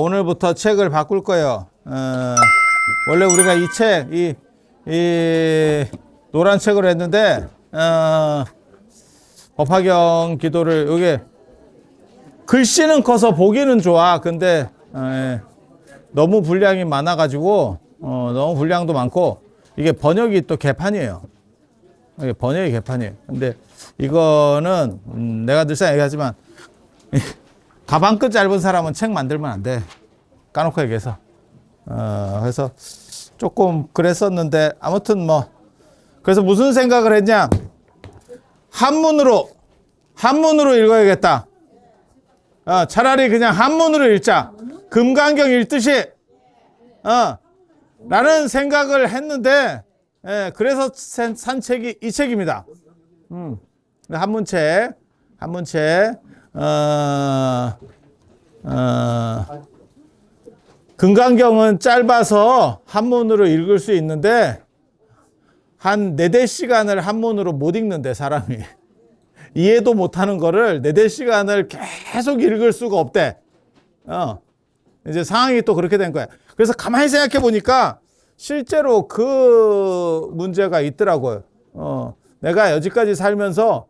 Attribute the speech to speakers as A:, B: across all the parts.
A: 오늘부터 책을 바꿀 거예요. 원래 우리가 이 책, 이 노란 책으로 했는데, 법화경 기도를, 여기 글씨는 커서 보기는 좋아. 근데, 너무 분량이 많아가지고, 너무 분량도 많고, 이게 번역이 또 개판이에요. 이게 번역이 개판이에요. 근데 이거는, 내가 늘상 얘기하지만, 가방끝 짧은 사람은 책 만들면 안 돼. 까놓고 얘기해서. 그래서 조금 그랬었는데, 아무튼 뭐, 그래서 무슨 생각을 했냐? 한문으로 읽어야겠다. 차라리 그냥 한문으로 읽자. 금강경 읽듯이, 라는 생각을 했는데, 그래서 산 책이 이 책입니다. 한문책. 금강경은 짧아서 한문으로 읽을 수 있는데 한 4-4시간을 한문으로 못 읽는데 사람이 이해도 못하는 거를 4-4시간을 계속 읽을 수가 없대. 이제 상황이 또 그렇게 된 거야. 그래서 가만히 생각해 보니까 실제로 그 문제가 있더라고요. 내가 여지까지 살면서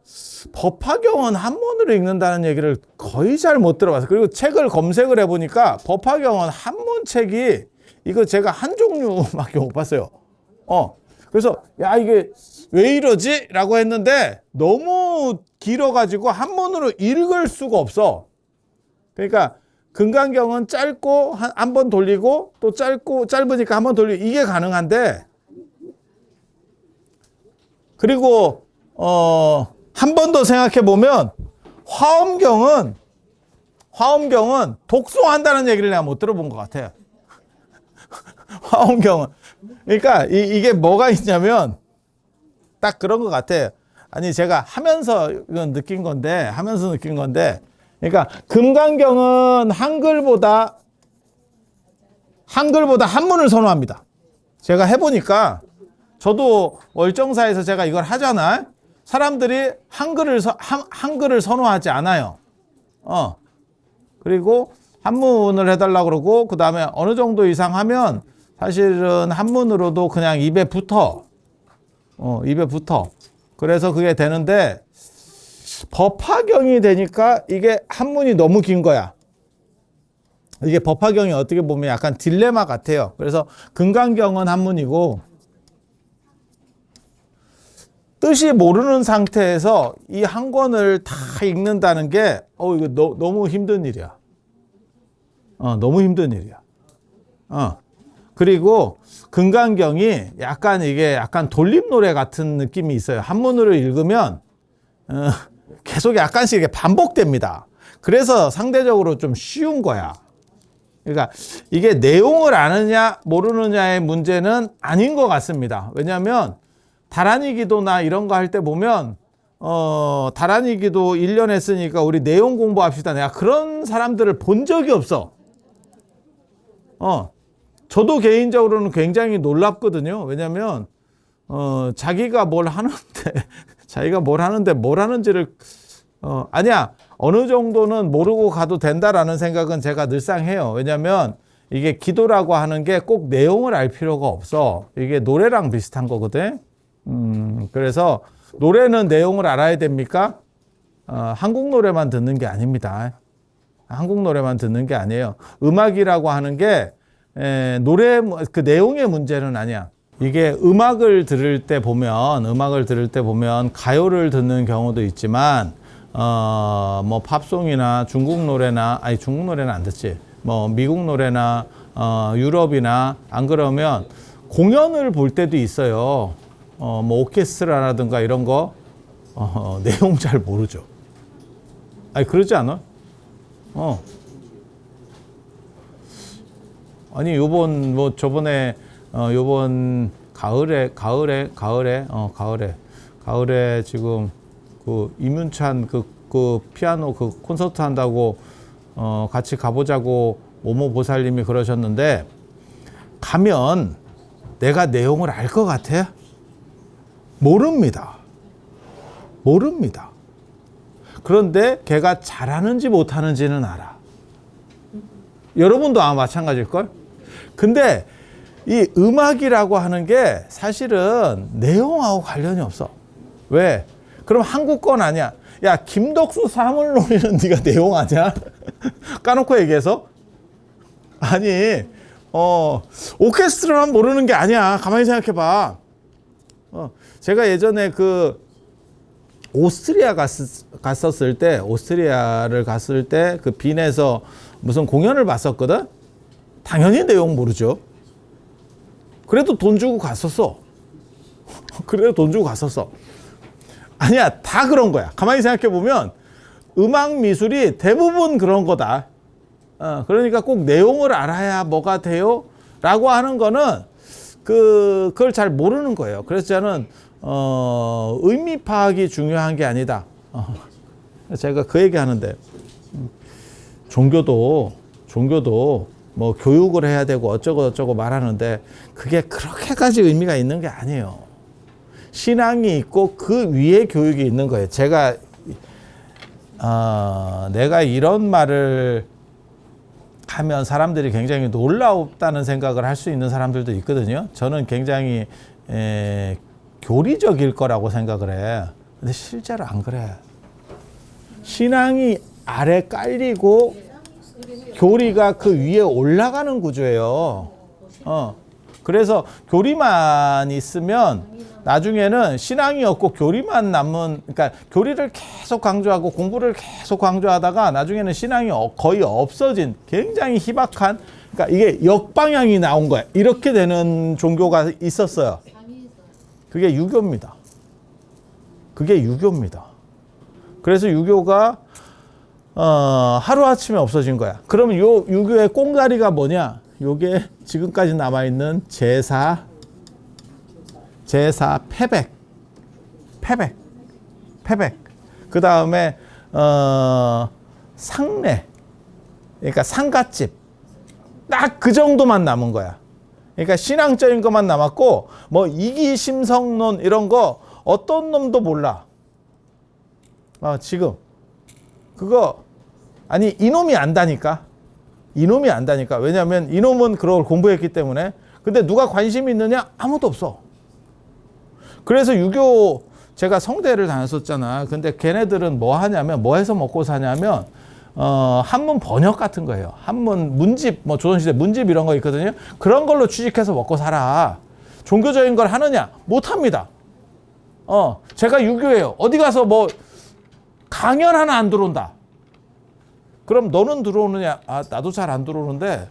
A: 법화경은 한문으로 읽는다는 얘기를 거의 잘 못 들어봤어요. 그리고 책을 검색을 해보니까 법화경은 한문책이 이거 제가 한 종류밖에 못 봤어요. 그래서 야 이게 왜 이러지? 라고 했는데 너무 길어가지고 한문으로 읽을 수가 없어. 그러니까 금강경은 짧고 한 번 돌리고 또 짧으니까 한 번 돌리고 이게 가능한데 그리고 한 번 더 생각해 보면 화엄경은 독송한다는 얘기를 내가 못 들어본 것 같아요. 화엄경은 그러니까 이게 뭐가 있냐면 딱 그런 것 같아요. 아니 제가 하면서 이건 느낀 건데 그러니까 금강경은 한글보다 한문을 선호합니다. 제가 해보니까 저도 월정사에서 제가 이걸 하잖아요. 사람들이 한글을 선호하지 않아요. 그리고 한문을 해달라고 그러고, 그 다음에 어느 정도 이상 하면 사실은 한문으로도 그냥 입에 붙어. 그래서 그게 되는데, 법화경이 되니까 이게 한문이 너무 긴 거야. 이게 법화경이 어떻게 보면 약간 딜레마 같아요. 그래서 금강경은 한문이고, 뜻이 모르는 상태에서 이 한 권을 다 읽는다는 게, 이거 너무 힘든 일이야. 너무 힘든 일이야. 그리고 금강경이 약간 돌림노래 같은 느낌이 있어요. 한문으로 읽으면, 계속 약간씩 이게 반복됩니다. 그래서 상대적으로 좀 쉬운 거야. 그러니까 이게 내용을 아느냐, 모르느냐의 문제는 아닌 것 같습니다. 왜냐하면, 다란이 기도나 이런 거 할 때 보면 다란이 기도 1년 했으니까 우리 내용 공부합시다. 내가 그런 사람들을 본 적이 없어. 저도 개인적으로는 굉장히 놀랍거든요. 왜냐면 자기가 뭘 하는데 뭘 하는지를 아니야. 어느 정도는 모르고 가도 된다라는 생각은 제가 늘상 해요. 왜냐면 이게 기도라고 하는 게 꼭 내용을 알 필요가 없어. 이게 노래랑 비슷한 거거든. 그래서 노래는 내용을 알아야 됩니까? 한국 노래만 듣는 게 아닙니다. 한국 노래만 듣는 게 아니에요. 음악이라고 하는 게 노래 그 내용의 문제는 아니야. 이게 음악을 들을 때 보면 가요를 듣는 경우도 있지만 뭐 팝송이나 중국 노래는 안 듣지. 뭐 미국 노래나 유럽이나 안 그러면 공연을 볼 때도 있어요. 뭐 오케스트라라든가 이런 거 내용 잘 모르죠. 그러지 않아? 아니 저번에 요번 가을에 지금 그 이문찬 그 피아노 그 콘서트 한다고 같이 가보자고 모모 보살님이 그러셨는데 가면 내가 내용을 알 것 같아? 모릅니다. 그런데 걔가 잘하는지 못하는지는 알아. 여러분도 아마 마찬가지일걸? 근데 이 음악이라고 하는 게 사실은 내용하고 관련이 없어. 왜? 그럼 한국 건 아니야. 야, 김덕수 사물놀이는 네가 내용 아니야? 까놓고 얘기해서? 아니, 오케스트라만 모르는 게 아니야. 가만히 생각해봐. 제가 예전에 그 오스트리아를 갔을 때 그 빈에서 무슨 공연을 봤었거든? 당연히 내용 모르죠. 그래도 돈 주고 갔었어. 아니야, 다 그런 거야. 가만히 생각해 보면 음악 미술이 대부분 그런 거다. 그러니까 꼭 내용을 알아야 뭐가 돼요? 라고 하는 거는 그걸 잘 모르는 거예요. 그래서 저는 의미 파악이 중요한 게 아니다. 제가 그 얘기 하는데 종교도 뭐 교육을 해야 되고 어쩌고 말하는데 그게 그렇게까지 의미가 있는 게 아니에요. 신앙이 있고 그 위에 교육이 있는 거예요. 내가 이런 말을 하면 사람들이 굉장히 놀랍다는 생각을 할 수 있는 사람들도 있거든요. 저는 굉장히 교리적일 거라고 생각을 해. 근데 실제로 안 그래. 신앙이 아래 깔리고 교리가 그 위에 올라가는 구조예요. 그래서 교리만 있으면 나중에는 신앙이 없고 교리만 남은, 그러니까 교리를 계속 강조하고 공부를 계속 강조하다가 나중에는 신앙이 거의 없어진 굉장히 희박한, 그러니까 이게 역방향이 나온 거야. 이렇게 되는 종교가 있었어요. 그게 유교입니다. 그래서 유교가 하루아침에 없어진 거야. 그러면 요 유교의 꽁다리가 뭐냐? 요게 지금까지 남아있는 제사 패백. 그 다음에 상례, 그러니까 상갓집, 딱 그 정도만 남은 거야. 그러니까 신앙적인 것만 남았고 뭐 이기심성론 이런 거 어떤 놈도 몰라. 지금 그거 아니 이놈이 안다니까. 왜냐하면 이놈은 그걸 공부했기 때문에. 근데 누가 관심이 있느냐? 아무도 없어. 그래서 유교, 제가 성대를 다녔었잖아. 근데 걔네들은 뭐 하냐면, 뭐 해서 먹고 사냐면 한문 번역 같은 거예요. 한문 문집, 뭐 조선시대 문집 이런 거 있거든요. 그런 걸로 취직해서 먹고 살아. 종교적인 걸 하느냐? 못 합니다. 제가 유교예요. 어디 가서 뭐 강연 하나 안 들어온다. 그럼 너는 들어오느냐? 나도 잘 안 들어오는데,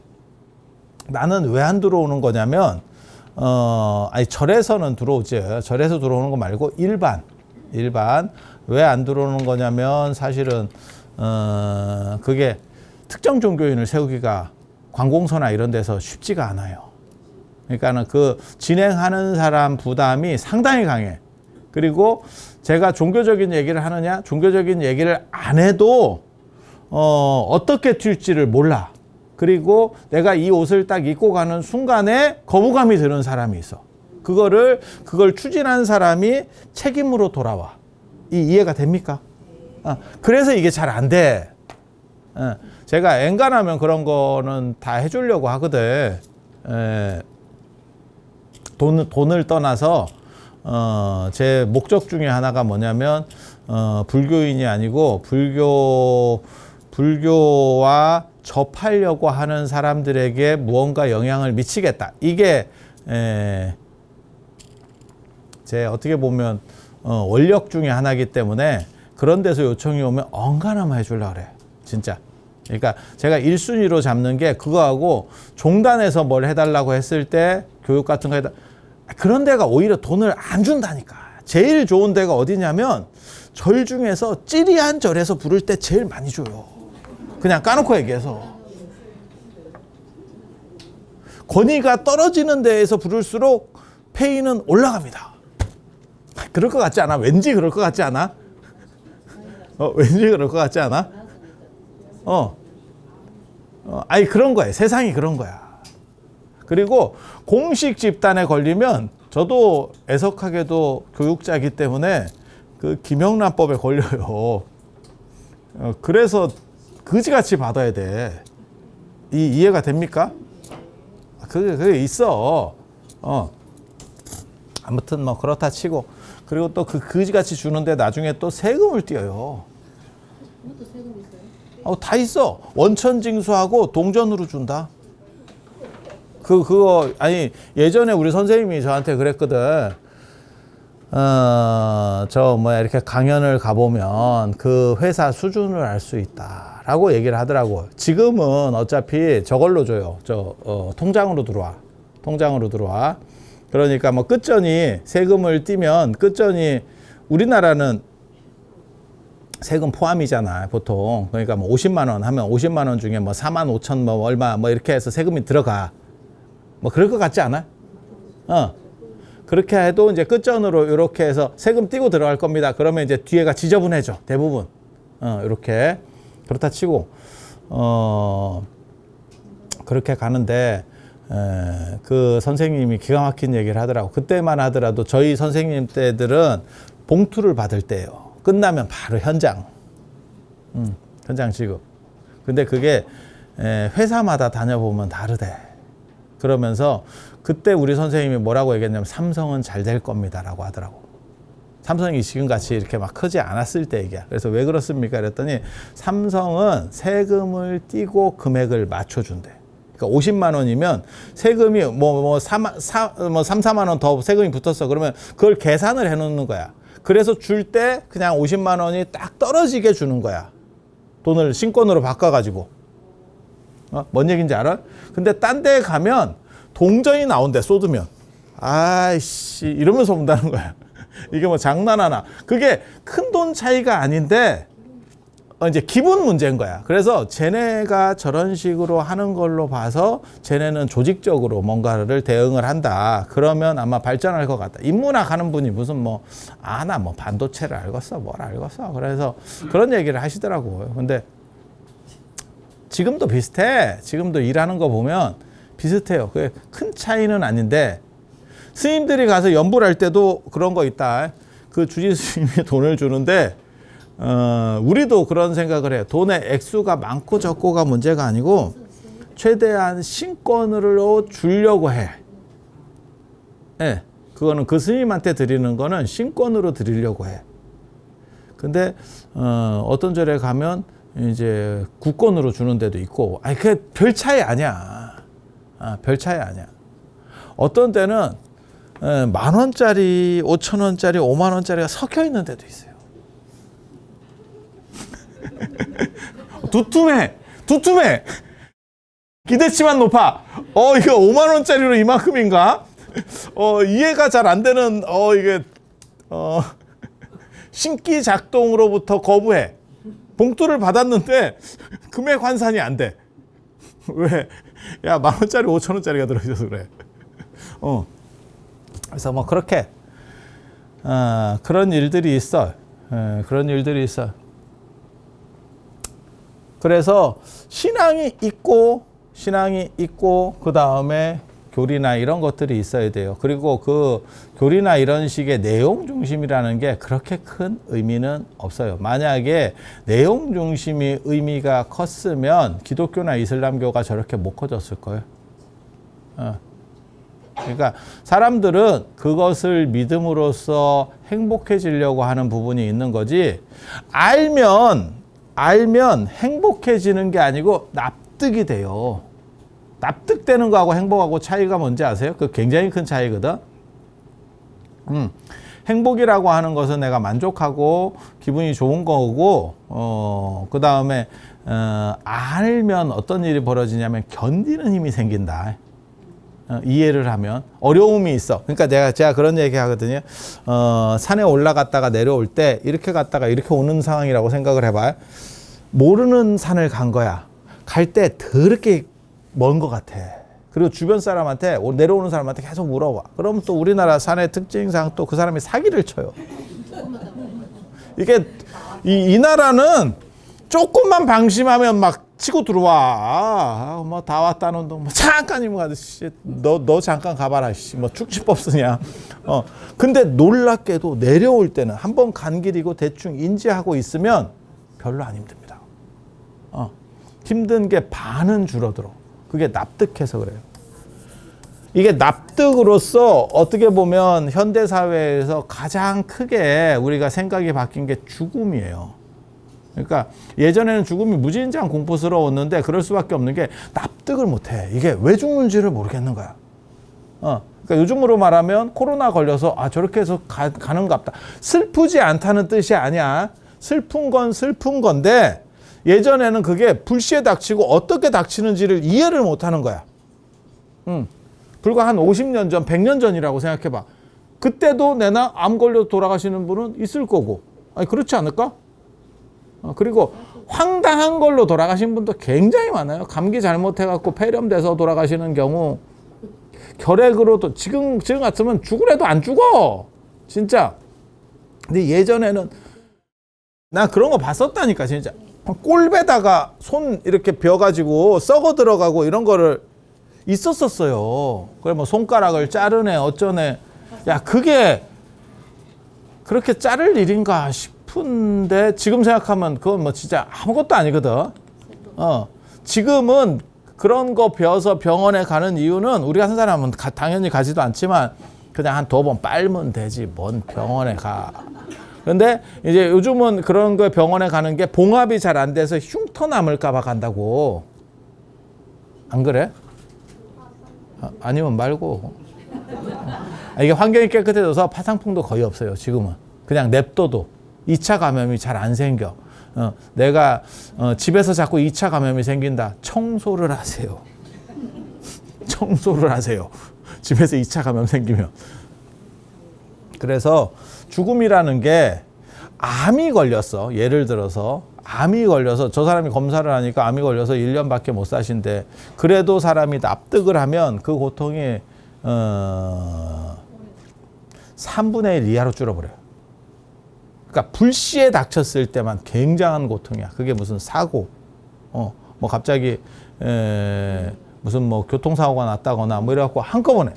A: 나는 왜 안 들어오는 거냐면, 절에서는 들어오지. 절에서 들어오는 거 말고 일반. 왜 안 들어오는 거냐면, 사실은, 그게 특정 종교인을 세우기가 관공서나 이런 데서 쉽지가 않아요. 그러니까는 그 진행하는 사람 부담이 상당히 강해. 그리고 제가 종교적인 얘기를 하느냐? 종교적인 얘기를 안 해도, 어떻게 튈지를 몰라. 그리고 내가 이 옷을 딱 입고 가는 순간에 거부감이 드는 사람이 있어. 그걸 추진한 사람이 책임으로 돌아와. 이해가 됩니까? 그래서 이게 잘 안 돼. 제가 엔간하면 그런 거는 다 해주려고 하거든. 돈을 떠나서 제 목적 중에 하나가 뭐냐면 불교인이 아니고 불교와 접하려고 하는 사람들에게 무언가 영향을 미치겠다. 이게 제 어떻게 보면 원력 중에 하나이기 때문에 그런 데서 요청이 오면 언가나만 해주려고 그래. 진짜. 그러니까 제가 1순위로 잡는 게 그거하고 종단에서 뭘 해달라고 했을 때 교육 같은 거 그런 데가 오히려 돈을 안 준다니까. 제일 좋은 데가 어디냐면 절 중에서 찌리한 절에서 부를 때 제일 많이 줘요. 그냥 까놓고 얘기해서. 권위가 떨어지는 데에서 부를수록 페이는 올라갑니다. 그럴 것 같지 않아? 왠지 그럴 것 같지 않아? 왠지 그럴 것 같지 않아? 아니 그런 거예요. 세상이 그런 거야. 그리고 공식 집단에 걸리면 저도 애석하게도 교육자이기 때문에 그 김영란법에 걸려요. 그래서 그지같이 받아야 돼. 이해가 됩니까? 그게 있어. 아무튼 뭐 그렇다 치고, 그리고 또 그 그지같이 주는데 나중에 또 세금을 띄어요.
B: 그것도 세금 있어요?
A: 다 있어. 원천징수하고 동전으로 준다. 그거 아니 예전에 우리 선생님이 저한테 그랬거든. 이렇게 강연을 가보면 그 회사 수준을 알 수 있다라고 얘기를 하더라고. 지금은 어차피 저걸로 줘요. 통장으로 들어와. 통장으로 들어와. 그러니까 뭐 끝전이 세금을 띄면 끝전이 우리나라는 세금 포함이잖아, 보통. 그러니까 뭐 50만 원 하면 50만 원 중에 뭐 4만 5천 뭐 얼마 뭐 이렇게 해서 세금이 들어가. 뭐 그럴 것 같지 않아? 그렇게 해도 이제 끝전으로 이렇게 해서 세금 띄고 들어갈 겁니다. 그러면 이제 뒤에가 지저분해져, 대부분. 이렇게. 그렇다 치고, 그렇게 가는데, 그 선생님이 기가 막힌 얘기를 하더라고. 그때만 하더라도 저희 선생님 때들은 봉투를 받을 때예요. 끝나면 바로 현장. 현장 지급. 근데 그게 회사마다 다녀보면 다르대. 그러면서 그때 우리 선생님이 뭐라고 얘기했냐면 삼성은 잘 될 겁니다라고 하더라고. 삼성이 지금같이 이렇게 막 크지 않았을 때 얘기야. 그래서 왜 그렇습니까? 그랬더니 삼성은 세금을 띄고 금액을 맞춰준대. 그러니까 50만 원이면 세금이 3, 4만 원 더 세금이 붙었어. 그러면 그걸 계산을 해놓는 거야. 그래서 줄 때 그냥 50만 원이 딱 떨어지게 주는 거야. 돈을 신권으로 바꿔가지고. 뭔 얘기인지 알아? 근데 딴 데 가면 동전이 나온대, 쏟으면. 아이씨, 이러면서 온다는 거야. 이게 뭐 장난하나. 그게 큰 돈 차이가 아닌데, 이제 기분 문제인 거야. 그래서 쟤네가 저런 식으로 하는 걸로 봐서 쟤네는 조직적으로 뭔가를 대응을 한다. 그러면 아마 발전할 것 같다. 인문학 하는 분이 무슨 나 반도체를 알겠어. 뭘 알겠어. 그래서 그런 얘기를 하시더라고요. 근데 지금도 비슷해. 지금도 일하는 거 보면 비슷해요. 그게 큰 차이는 아닌데, 스님들이 가서 연불할 때도 그런 거 있다. 그 주지 스님이 돈을 주는데, 우리도 그런 생각을 해요. 돈의 액수가 많고 적고가 문제가 아니고, 최대한 신권으로 주려고 해. 네, 그거는 그 스님한테 드리는 거는 신권으로 드리려고 해. 근데, 어떤 절에 가면, 이제 국권으로 주는 데도 있고, 그게 별 차이 아니야. 별 차이 아니야. 어떤 때는 10,000원짜리, 5,000원짜리, 50,000원짜리가 섞여 있는 데도 있어요. 두툼해. 기대치만 높아. 이거 50,000원짜리로 이만큼인가? 이해가 잘 안 되는, 이게, 신기 작동으로부터 거부해. 봉투를 받았는데 금액 환산이 안 돼. 왜? 야, 10,000원짜리, 5,000원짜리가 들어있어서 그래. 그래서 뭐 그렇게 그런 일들이 있어. 그런 일들이 있어. 그래서 신앙이 있고 그 다음에 교리나 이런 것들이 있어야 돼요. 그리고 그 교리나 이런 식의 내용 중심이라는 게 그렇게 큰 의미는 없어요. 만약에 내용 중심이 의미가 컸으면 기독교나 이슬람교가 저렇게 못 커졌을 거예요. 그러니까 사람들은 그것을 믿음으로써 행복해지려고 하는 부분이 있는 거지, 알면 행복해지는 게 아니고 납득이 돼요. 납득되는 거하고 행복하고 차이가 뭔지 아세요? 그 굉장히 큰 차이거든. 행복이라고 하는 것은 내가 만족하고 기분이 좋은 거고, 그 다음에 알면 어떤 일이 벌어지냐면 견디는 힘이 생긴다. 이해를 하면 어려움이 있어. 그러니까 제가 그런 얘기 하거든요. 산에 올라갔다가 내려올 때 이렇게 갔다가 이렇게 오는 상황이라고 생각을 해봐요. 모르는 산을 간 거야. 갈 때 더럽게 먼 것 같아. 그리고 주변 사람한테, 내려오는 사람한테 계속 물어봐. 그럼 또 우리나라 산의 특징상 또 그 사람이 사기를 쳐요. 이게 이 나라는 조금만 방심하면 막 치고 들어와. 뭐 다 왔다는 동, 잠깐이면 가듯이 너 잠깐 가봐라. 뭐 축지법 쓰냐. 근데 놀랍게도 내려올 때는 한번 간 길이고 대충 인지하고 있으면 별로 안 힘듭니다. 힘든 게 반은 줄어들어. 그게 납득해서 그래요. 이게 납득으로서 어떻게 보면 현대사회에서 가장 크게 우리가 생각이 바뀐 게 죽음이에요. 그러니까 예전에는 죽음이 무진장 공포스러웠는데 그럴 수밖에 없는 게 납득을 못해. 이게 왜 죽는지를 모르겠는 거야. 그러니까 요즘으로 말하면 코로나 걸려서 저렇게 해서 가는갑다. 슬프지 않다는 뜻이 아니야. 슬픈 건 슬픈 건데 예전에는 그게 불시에 닥치고 어떻게 닥치는지를 이해를 못하는 거야. 불과 한 50년 전, 100년 전이라고 생각해봐. 그때도 내나 암 걸려 돌아가시는 분은 있을 거고. 아니 그렇지 않을까? 그리고 황당한 걸로 돌아가신 분도 굉장히 많아요. 감기 잘못해갖고 폐렴돼서 돌아가시는 경우, 결핵으로도 지금 같으면 죽으래도 안 죽어. 진짜. 근데 예전에는 나 그런 거 봤었다니까 진짜. 꼴배다가 손 이렇게 벼가지고 썩어 들어가고 이런 거를 있었었어요. 그래 뭐 손가락을 자르네 어쩌네. 야 그게 그렇게 자를 일인가 싶은데 지금 생각하면 그건 뭐 진짜 아무것도 아니거든. 지금은 그런 거 벼서 병원에 가는 이유는 우리 같은 사람은 당연히 가지도 않지만 그냥 한 2번 빨면 되지 뭔 병원에 가. 근데 이제 요즘은 그런 거 병원에 가는 게 봉합이 잘 안 돼서 흉터 남을까 봐 간다고. 안 그래? 아니면 말고. 이게 환경이 깨끗해져서 파상풍도 거의 없어요. 지금은. 그냥 냅둬도 2차 감염이 잘 안 생겨. 내가 집에서 자꾸 2차 감염이 생긴다. 청소를 하세요. 청소를 하세요. 집에서 2차 감염 생기면. 그래서 죽음이라는 게 암이 걸렸어. 예를 들어서 암이 걸려서 저 사람이 검사를 하니까 암이 걸려서 1년밖에 못 사신대. 그래도 사람이 납득을 하면 그 고통이 3분의 1 이하로 줄어버려요. 그러니까 불시에 닥쳤을 때만 굉장한 고통이야. 그게 무슨 사고, 뭐 갑자기 무슨 뭐 교통사고가 났다거나 뭐 이래갖고 한꺼번에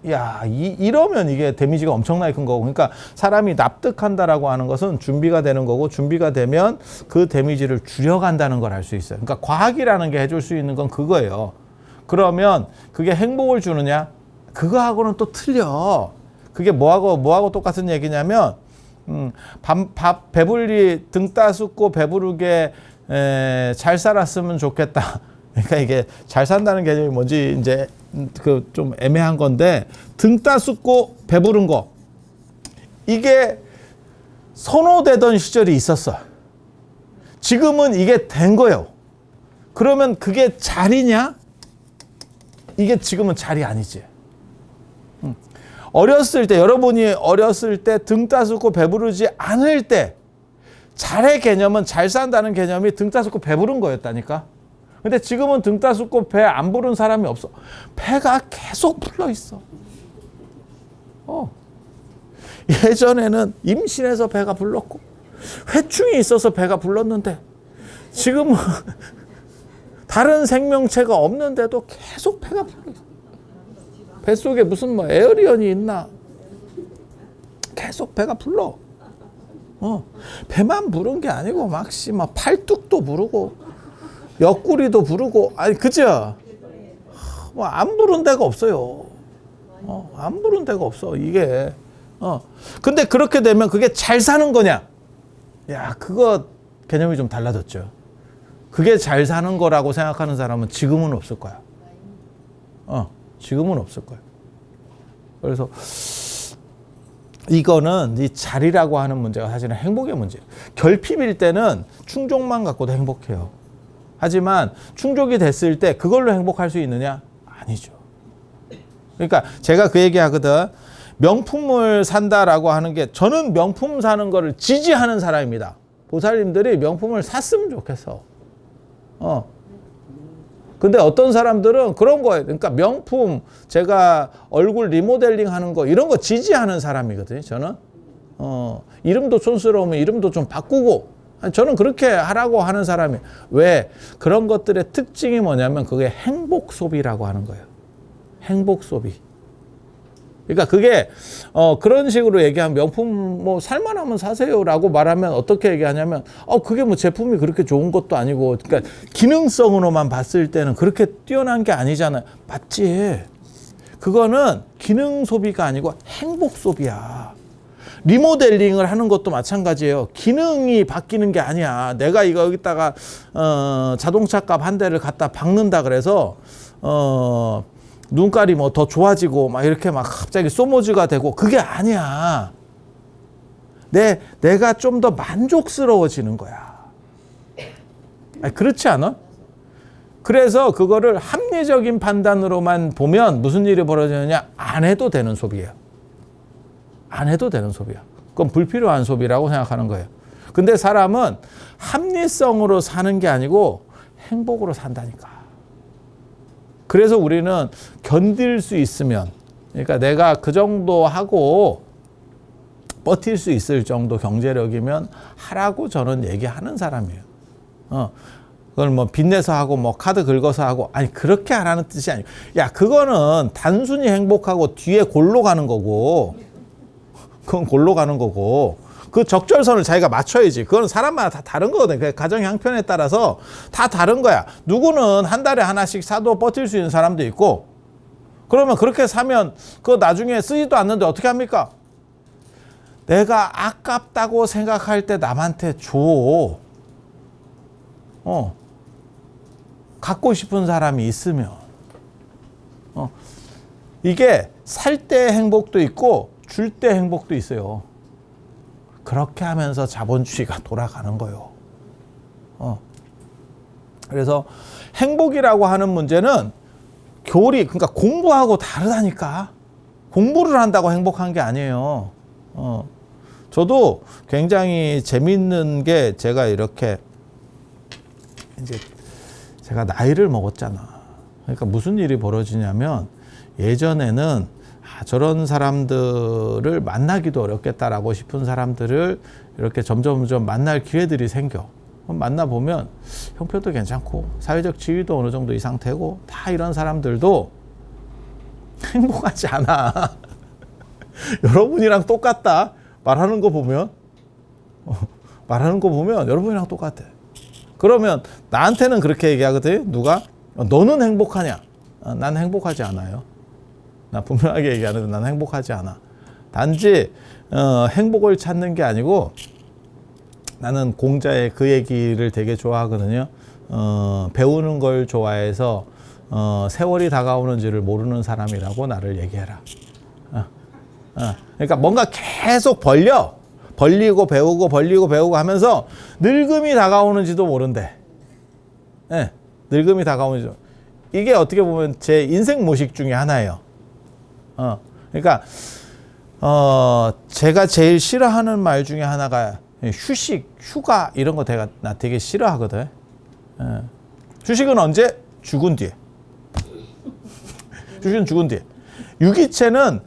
A: 이러면 이게 데미지가 엄청나게 큰 거고. 그러니까 사람이 납득한다라고 하는 것은 준비가 되는 거고 준비가 되면 그 데미지를 줄여간다는 걸 알 수 있어요. 그러니까 과학이라는 게 해줄 수 있는 건 그거예요. 그러면 그게 행복을 주느냐? 그거하고는 또 틀려. 그게 뭐하고 똑같은 얘기냐면 배불리 등 따숩고 배부르게 잘 살았으면 좋겠다. 그러니까 이게 잘 산다는 개념이 뭔지 이제 그 좀 애매한 건데 등 따숩고 배부른 거 이게 선호되던 시절이 있었어. 지금은 이게 된 거예요. 그러면 그게 잘이냐? 이게 지금은 잘이 아니지. 어렸을 때 여러분이 어렸을 때 등 따숩고 배부르지 않을 때 잘의 개념은 잘 산다는 개념이 등 따숩고 배부른 거였다니까. 근데 지금은 등 따숩고 배 안 부른 사람이 없어. 배가 계속 불러 있어. 예전에는 임신해서 배가 불렀고 회충이 있어서 배가 불렀는데 지금은 다른 생명체가 없는데도 계속 배가 불러 있어. 뱃속에 무슨 뭐 에어리언이 있나? 계속 배가 불러. 배만 부른 게 아니고 막시 막 팔뚝도 부르고 옆구리도 부르고 아니 그죠? 뭐 안 부른 데가 없어요. 안 부른 데가 없어 이게. 근데 그렇게 되면 그게 잘 사는 거냐? 야 그거 개념이 좀 달라졌죠. 그게 잘 사는 거라고 생각하는 사람은 지금은 없을 거야. 지금은 없을 거예요. 그래서 이거는 이 자리라고 하는 문제가 사실은 행복의 문제예요. 결핍일 때는 충족만 갖고도 행복해요. 하지만 충족이 됐을 때 그걸로 행복할 수 있느냐? 아니죠. 그러니까 제가 그 얘기 하거든. 명품을 산다라고 하는 게 저는 명품 사는 거를 지지하는 사람입니다. 보살님들이 명품을 샀으면 좋겠어. 근데 어떤 사람들은 그런 거예요. 그러니까 명품, 제가 얼굴 리모델링 하는 거, 이런 거 지지하는 사람이거든요, 저는. 이름도 촌스러우면 이름도 좀 바꾸고, 저는 그렇게 하라고 하는 사람이에요. 왜? 그런 것들의 특징이 뭐냐면 그게 행복 소비라고 하는 거예요. 행복 소비. 그러니까 그게 그런 식으로 얘기하면 명품 뭐 살만하면 사세요라고 말하면 어떻게 얘기하냐면 그게 뭐 제품이 그렇게 좋은 것도 아니고 그러니까 기능성으로만 봤을 때는 그렇게 뛰어난 게 아니잖아요. 맞지? 그거는 기능 소비가 아니고 행복 소비야. 리모델링을 하는 것도 마찬가지예요. 기능이 바뀌는 게 아니야. 내가 이거 여기다가 자동차 값 한 대를 갖다 박는다 그래서 눈깔이 뭐 더 좋아지고 막 이렇게 막 갑자기 소모즈가 되고 그게 아니야. 내가 좀 더 만족스러워지는 거야. 아니, 그렇지 않아? 그래서 그거를 합리적인 판단으로만 보면 무슨 일이 벌어지느냐? 안 해도 되는 소비예요. 안 해도 되는 소비야. 그건 불필요한 소비라고 생각하는 거예요. 근데 사람은 합리성으로 사는 게 아니고 행복으로 산다니까. 그래서 우리는 견딜 수 있으면, 그러니까 내가 그 정도 하고 버틸 수 있을 정도 경제력이면 하라고 저는 얘기하는 사람이에요. 그걸 뭐 빚내서 하고 뭐 카드 긁어서 하고 아니 그렇게 하라는 뜻이 아니고 야 그거는 단순히 행복하고 뒤에 골로 가는 거고 그건 골로 가는 거고 그 적절선을 자기가 맞춰야지. 그건 사람마다 다 다른 거거든. 그 가정 형편에 따라서 다 다른 거야. 누구는 한 달에 하나씩 사도 버틸 수 있는 사람도 있고 그러면 그렇게 사면 그거 나중에 쓰지도 않는데 어떻게 합니까? 내가 아깝다고 생각할 때 남한테 줘. 갖고 싶은 사람이 있으면. 이게 살 때 행복도 있고 줄 때 행복도 있어요. 그렇게 하면서 자본주의가 돌아가는 거예요. 그래서 행복이라고 하는 문제는 교리, 그러니까 공부하고 다르다니까. 공부를 한다고 행복한 게 아니에요. 저도 굉장히 재밌는 게 제가 이렇게 이제 제가 나이를 먹었잖아. 그러니까 무슨 일이 벌어지냐면 예전에는 저런 사람들을 만나기도 어렵겠다라고 싶은 사람들을 이렇게 점점 만날 기회들이 생겨. 만나보면 형편도 괜찮고 사회적 지위도 어느 정도 이상 되고 다 이런 사람들도 행복하지 않아. 여러분이랑 똑같다. 말하는 거 보면 여러분이랑 똑같아. 그러면 나한테는 그렇게 얘기하거든. 누가? 너는 행복하냐? 난 행복하지 않아요. 나 분명하게 얘기하는데 난 행복하지 않아. 단지 행복을 찾는 게 아니고 나는 공자의 그 얘기를 되게 좋아하거든요. 배우는 걸 좋아해서 세월이 다가오는지를 모르는 사람이라고 나를 얘기해라. 그러니까 뭔가 계속 벌리고 배우고 하면서 늙음이 다가오는지도 모른대. 네, 늙음이 다가오는지도. 이게 어떻게 보면 제 인생 모식 중에 하나예요. 그러니까 제가 제일 싫어하는 말 중에 하나가 휴식, 휴가 이런 거 나 되게 싫어하거든. 휴식은 언제? 죽은 뒤에. 휴식은 죽은 뒤에. 유기체는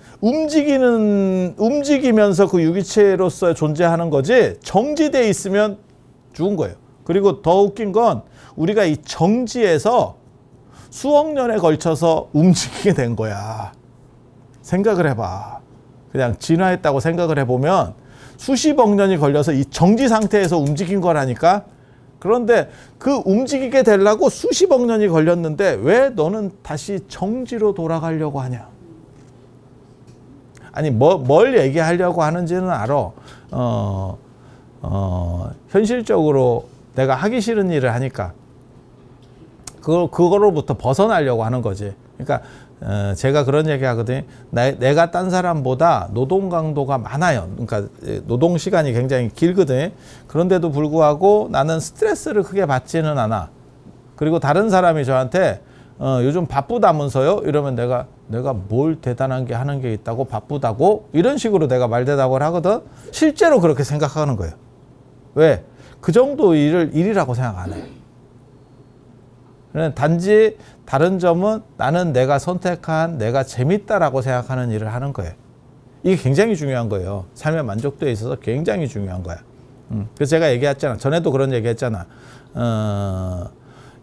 A: 움직이면서 그 유기체로서 존재하는 거지 정지돼 있으면 죽은 거예요. 그리고 더 웃긴 건 우리가 이 정지에서 수억 년에 걸쳐서 움직이게 된 거야. 생각을 해봐. 그냥 진화했다고 생각을 해보면 수십억 년이 걸려서 이 정지 상태에서 움직인 거라니까. 그런데 그 움직이게 되려고 수십억 년이 걸렸는데 왜 너는 다시 정지로 돌아가려고 하냐. 아니 뭘 얘기하려고 하는지는 알아. 현실적으로 내가 하기 싫은 일을 하니까 그거로부터 벗어나려고 하는 거지. 그러니까 제가 그런 얘기 하거든요. 내가 딴 사람보다 노동 강도가 많아요. 그러니까 노동 시간이 굉장히 길거든. 그런데도 불구하고 나는 스트레스를 크게 받지는 않아. 그리고 다른 사람이 저한테 요즘 바쁘다면서요? 이러면 내가 뭘 대단한 게 하는 게 있다고 바쁘다고? 이런 식으로 내가 말대답을 하거든. 실제로 그렇게 생각하는 거예요. 왜? 그 정도 일이라고 생각 안 해. 단지 다른 점은 나는 내가 선택한 내가 재밌다라고 생각하는 일을 하는 거예요. 이게 굉장히 중요한 거예요. 삶의 만족도에 있어서 굉장히 중요한 거야. 그래서 제가 얘기했잖아. 전에도 그런 얘기 했잖아.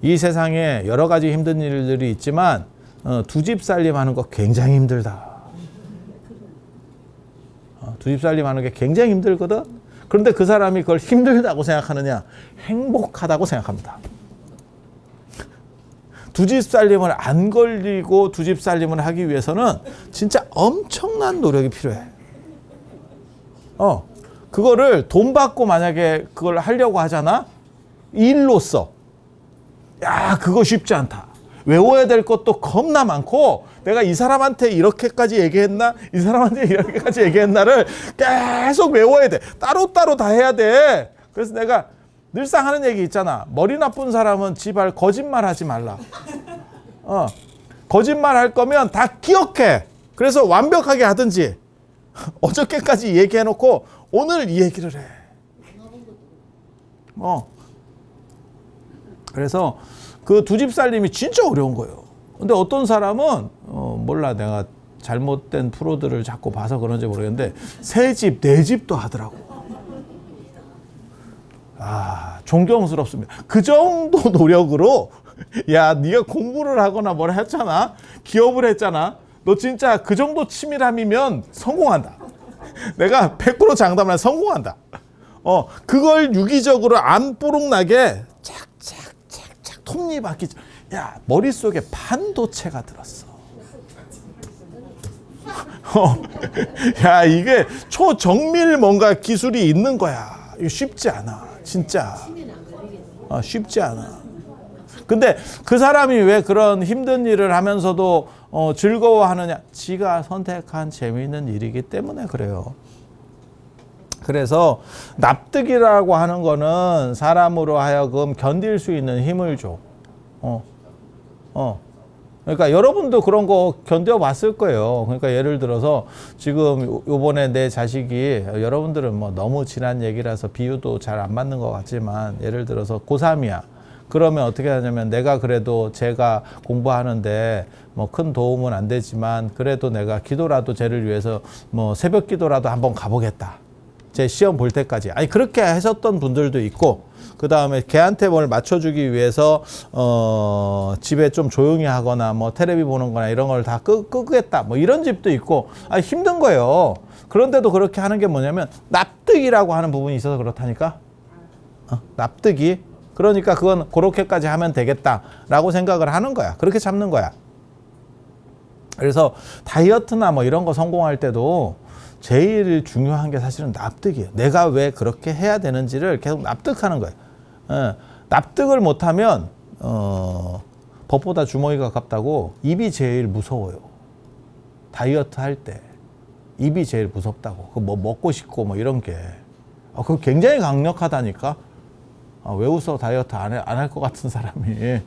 A: 이 세상에 여러 가지 힘든 일들이 있지만 두 집 살림하는 거 굉장히 힘들다. 두 집 살림하는 게 굉장히 힘들거든. 그런데 그 사람이 그걸 힘들다고 생각하느냐? 행복하다고 생각합니다. 두 집 살림을 안 걸리고 두 집 살림을 하기 위해서는 진짜 엄청난 노력이 필요해. 그거를 돈 받고 만약에 그걸 하려고 하잖아? 일로써. 야, 그거 쉽지 않다. 외워야 될 것도 겁나 많고, 내가 이 사람한테 이렇게까지 얘기했나? 이 사람한테 이렇게까지 얘기했나를 계속 외워야 돼. 따로따로 다 해야 돼. 그래서 내가 늘상 하는 얘기 있잖아. 머리 나쁜 사람은 지발 거짓말 하지 말라. 거짓말 할 거면 다 기억해. 그래서 완벽하게 하든지, 어저께까지 얘기해놓고 오늘 이 얘기를 해. 그래서 그 두 집 살림이 진짜 어려운 거예요. 근데 어떤 사람은 몰라, 내가 잘못된 프로들을 자꾸 봐서 그런지 모르겠는데 세 집, 네 집도 하더라고. 존경스럽습니다. 그 정도 노력으로 야, 네가 공부를 하거나 뭘 했잖아, 기업을 했잖아, 너 진짜 그 정도 치밀함이면 성공한다. 내가 100% 장담을 성공한다. 그걸 유기적으로 안 뽀록나게 착착착착 톱니바퀴. 야, 머릿속에 반도체가 들었어. 야, 이게 초정밀 뭔가 기술이 있는 거야. 이거 쉽지 않아. 진짜. 쉽지 않아. 근데 그 사람이 왜 그런 힘든 일을 하면서도 즐거워하느냐? 지가 선택한 재미있는 일이기 때문에 그래요. 그래서 납득이라고 하는 거는 사람으로 하여금 견딜 수 있는 힘을 줘. 그러니까 여러분도 그런 거 견뎌봤을 거예요. 그러니까 예를 들어서 지금 요번에 내 자식이, 여러분들은 뭐 너무 지난 얘기라서 비유도 잘 안 맞는 것 같지만, 예를 들어서 고3이야. 그러면 어떻게 하냐면, 내가 그래도 제가 공부하는데 뭐 큰 도움은 안 되지만 그래도 내가 기도라도 쟤를 위해서 뭐 새벽 기도라도 한번 가보겠다. 제 시험 볼 때까지. 아니, 그렇게 하셨던 분들도 있고, 그 다음에 걔한테 뭘 맞춰주기 위해서 집에 좀 조용히 하거나 뭐 텔레비 보는 거나 이런 걸 다 끄겠다, 뭐 이런 집도 있고. 힘든 거예요. 그런데도 그렇게 하는 게 뭐냐면 납득이라고 하는 부분이 있어서 그렇다니까. 납득이. 그러니까 그건 그렇게까지 하면 되겠다라고 생각을 하는 거야. 그렇게 잡는 거야. 그래서 다이어트나 뭐 이런 거 성공할 때도 제일 중요한 게 사실은 납득이에요. 내가 왜 그렇게 해야 되는지를 계속 납득하는 거예요. 납득을 못하면 법보다 주머니가 가깝다고. 입이 제일 무서워요. 다이어트 할 때 입이 제일 무섭다고. 그 뭐 먹고 싶고 뭐 이런 게. 그거 굉장히 강력하다니까. 왜 웃어? 다이어트 안 할 것 같은 사람이.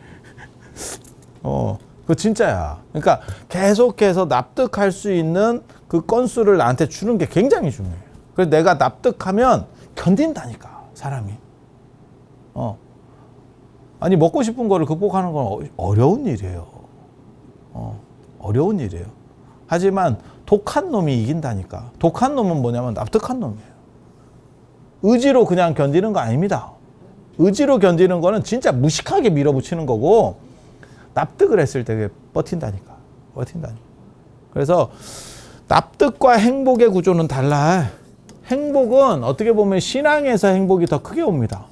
A: 그거 진짜야. 그러니까 계속해서 납득할 수 있는 그 건수를 나한테 주는 게 굉장히 중요해요. 그래서 내가 납득하면 견딘다니까, 사람이. 아니, 먹고 싶은 거를 극복하는 건 어려운 일이에요. 어려운 일이에요. 하지만 독한 놈이 이긴다니까. 독한 놈은 뭐냐면 납득한 놈이에요. 의지로 그냥 견디는 거 아닙니다. 의지로 견디는 거는 진짜 무식하게 밀어붙이는 거고, 납득을 했을 때 버틴다니까. 그래서 납득과 행복의 구조는 달라. 행복은 어떻게 보면 신앙에서 행복이 더 크게 옵니다.